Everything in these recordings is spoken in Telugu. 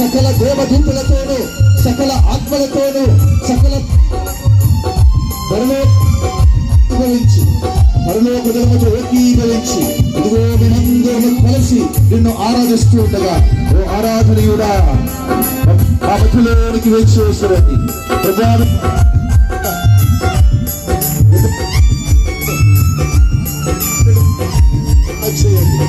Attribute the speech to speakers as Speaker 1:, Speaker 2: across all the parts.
Speaker 1: సకల దేవదూతలతోనూ సకల ఆత్మలతోనూ సకల పరలోకముతో ఏకీభవించి ఇదిగో మేమందరము కలిసి నిన్ను ఆరాధిస్తూ ఉండగా, ఓ ఆరాధనీయుడా ఆ మధ్యలోనికి వేసేసరండి ప్రభావం చేయండి.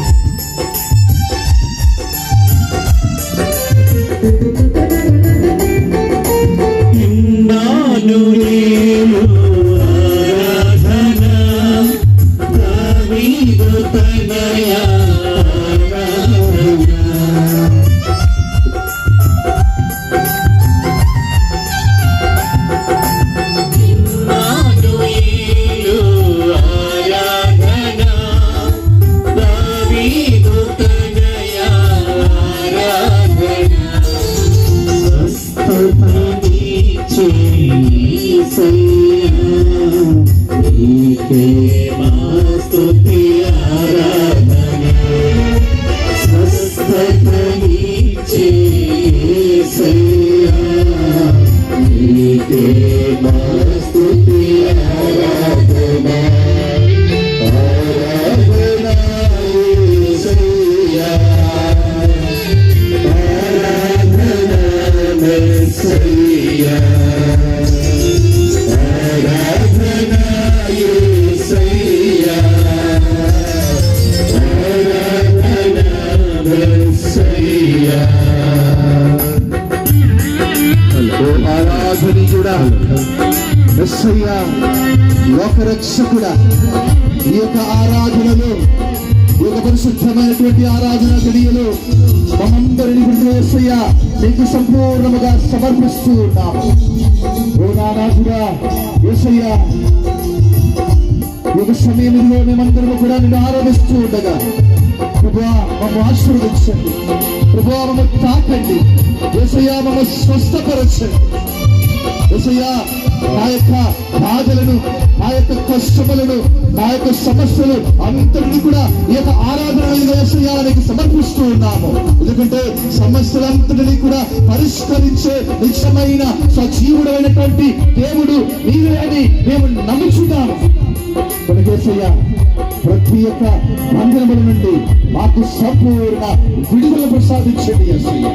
Speaker 1: ఆరాధనీయుడా, యేసయ్యా, లోకరక్షకుడా, ఈ యొక్క ఆరాధనలో, ఈ యొక్క పరిశుద్ధమైనటువంటి ఆరాధన గడియలో మనందరినీ యేసయ్యా నీకు సంపూర్ణముగా సమర్పిస్తూ ఉన్నాము. ఓ నానాథుడా, యేసయ్యా, ఈ యొక్క సమయంలో మేమందరము కూడా నిన్ను ఆరాధిస్తూ ఉండగా ప్రభువా మమ్మల్ని ఆశీర్వదించండి, ప్రభువా మమ్మల్ని తాకండి, యేసయ్యా మమ్మల్ని స్వస్థపరచండి. యేసయ్యా నా యొక్క బాధలను, నా యొక్క కష్టములను, నా యొక్క సమస్యలు అంతటిని కూడా ఈ యొక్క ఆరాధనలుగా యేసయ్యా నీకు సమర్పిస్తూ ఉన్నాము. ఎందుకంటే సమస్యలంతటినీ కూడా పరిష్కరించే నిజమైన సజీవుడైనటువంటి దేవుడు నీవే అని మేము నమ్ముచున్నాము. యేసయ్యా ప్రతి ఒక్క బంధనముల నుండి మాకు సంపూర్ణ విడుదల ప్రసాదించండి యేసయ్యా.